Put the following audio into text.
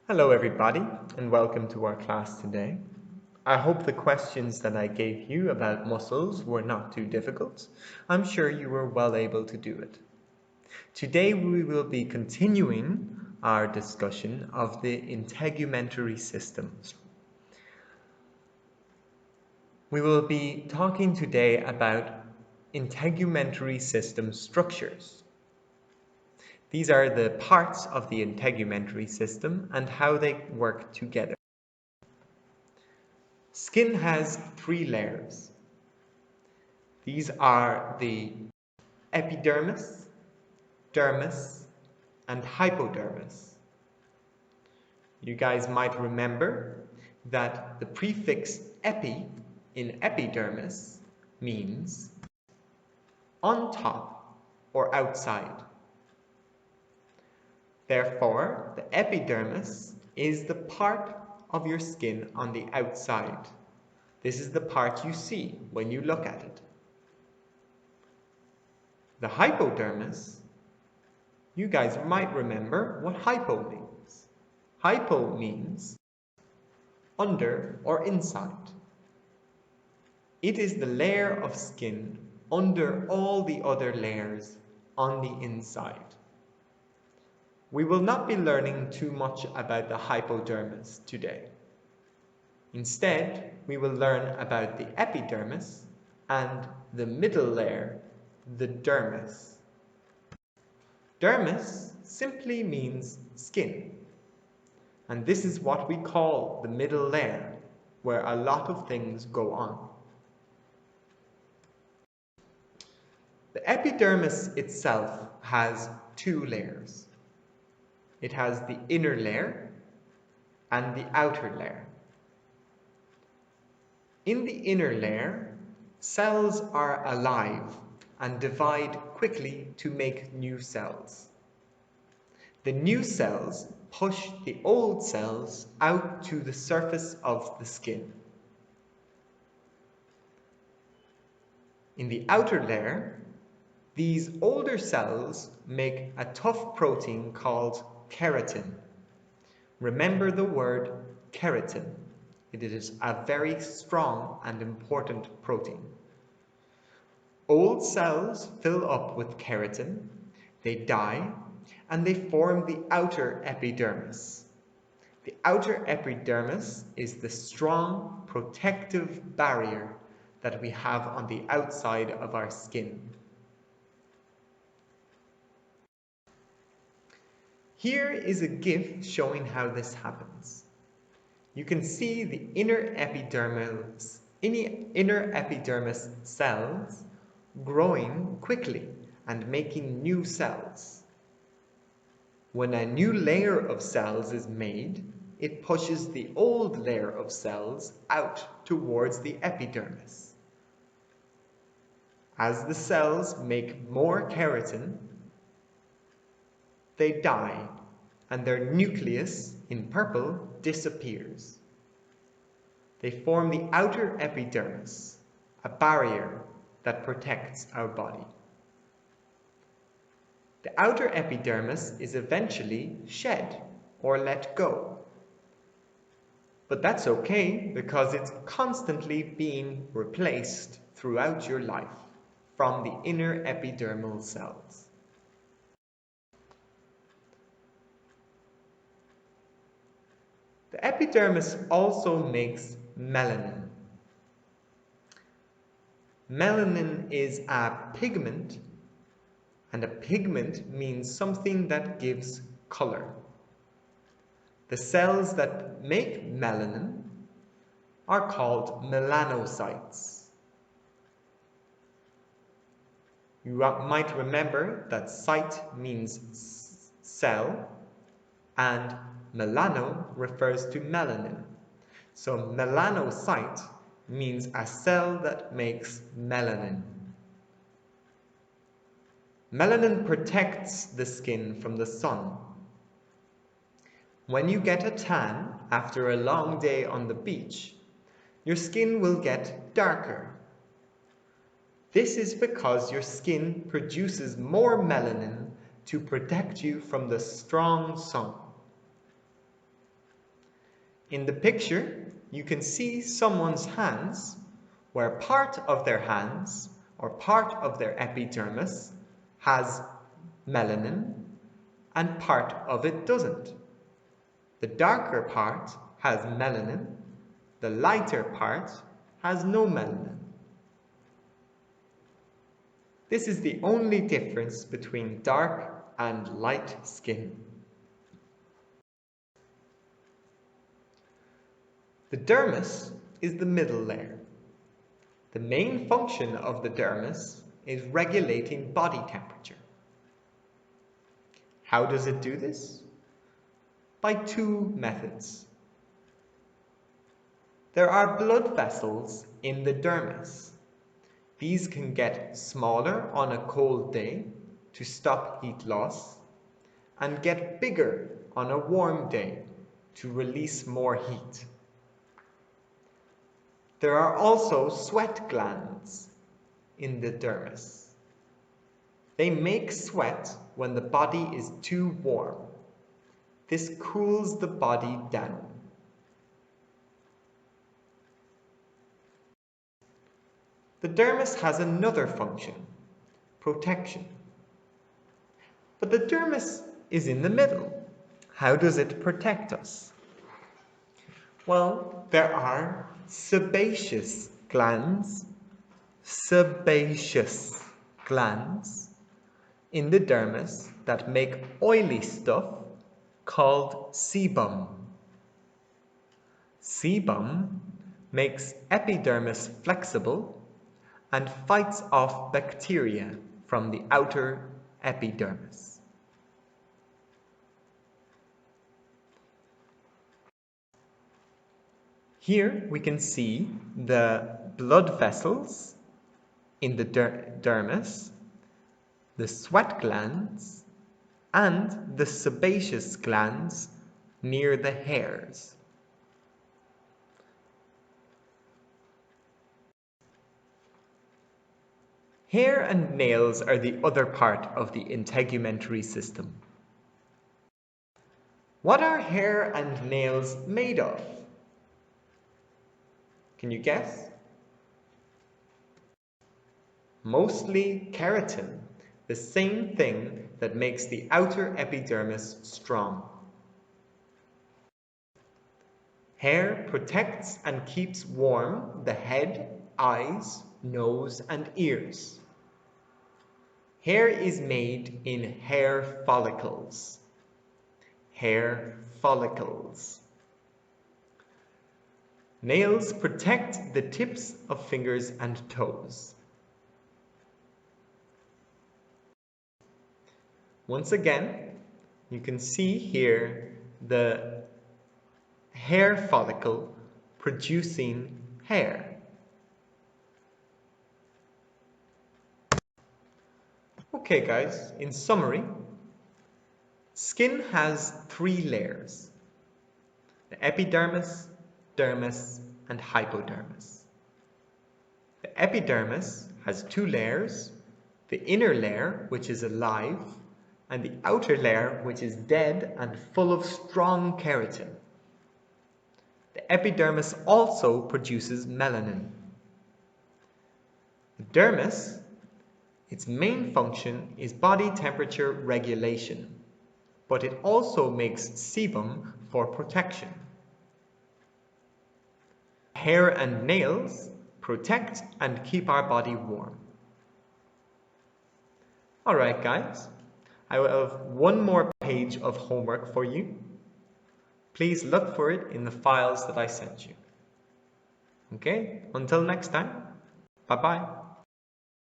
Hello everybody and welcome to our class today. I hope the questions that I gave you about muscles were not too difficult. I'm sure you were well able to do it. Today we will be continuing our discussion of the integumentary systems. We will be talking today about integumentary system structures. These are the parts of the integumentary system and how they work together. Skin has three layers. These are the epidermis, dermis, and hypodermis. You guys might remember that the prefix epi in epidermis means on top or outside. Therefore, the epidermis is the part of your skin on the outside. This is the part you see when you look at it. The hypodermis, you guys might remember what hypo means. Hypo means under or inside. It is the layer of skin under all the other layers on the inside. We will not be learning too much about the hypodermis today. Instead, we will learn about the epidermis and the middle layer, the dermis. Dermis simply means skin, and this is what we call the middle layer, where a lot of things go on. The epidermis itself has two layers. It has the inner layer and the outer layer. In the inner layer, cells are alive and divide quickly to make new cells. The new cells push the old cells out to the surface of the skin. In the outer layer, these older cells make a tough protein called keratin. Remember the word keratin. It is a very strong and important protein. Old cells fill up with keratin, they die, and they form the outer epidermis. The outer epidermis is the strong protective barrier that we have on the outside of our skin. Here is a GIF showing how this happens. You can see the inner epidermis cells growing quickly and making new cells. When a new layer of cells is made, it pushes the old layer of cells out towards the epidermis. As the cells make more keratin, they die and their nucleus, in purple, disappears. They form the outer epidermis, a barrier that protects our body. The outer epidermis is eventually shed or let go. But that's okay because it's constantly being replaced throughout your life from the inner epidermal cells. The epidermis also makes melanin. Melanin is a pigment, and a pigment means something that gives color. The cells that make melanin are called melanocytes. You might remember that cyte means cell and melano refers to melanin. So melanocyte means a cell that makes melanin. Melanin protects the skin from the sun. When you get a tan after a long day on the beach, your skin will get darker. This is because your skin produces more melanin to protect you from the strong sun. In the picture, you can see someone's hands where part of their hands or part of their epidermis has melanin and part of it doesn't. The darker part has melanin, the lighter part has no melanin. This is the only difference between dark and light skin. The dermis is the middle layer. The main function of the dermis is regulating body temperature. How does it do this? By two methods. There are blood vessels in the dermis. These can get smaller on a cold day to stop heat loss and get bigger on a warm day to release more heat. There are also sweat glands in the dermis. They make sweat when the body is too warm. This cools the body down. The dermis has another function, protection. But the dermis is in the middle. How does it protect us? Well, there are sebaceous glands in the dermis that make oily stuff called sebum. Sebum makes epidermis flexible and fights off bacteria from the outer epidermis. Here we can see the blood vessels in the dermis, the sweat glands, and the sebaceous glands near the hairs. Hair and nails are the other part of the integumentary system. What are hair and nails made of? Can you guess? Mostly keratin, the same thing that makes the outer epidermis strong. Hair protects and keeps warm the head, eyes, nose, and ears. Hair is made in hair follicles. Hair follicles. Nails protect the tips of fingers and toes. Once again, you can see here the hair follicle producing hair. Okay guys, in summary, skin has three layers: the epidermis, dermis, and hypodermis. The epidermis has two layers, the inner layer, which is alive, and the outer layer, which is dead and full of strong keratin. The epidermis also produces melanin. The dermis, its main function is body temperature regulation, but it also makes sebum for protection. Hair and nails protect and keep our body warm. Alright guys, I will have one more page of homework for you. Please look for it in the files that I sent you. Okay, until next time, bye-bye.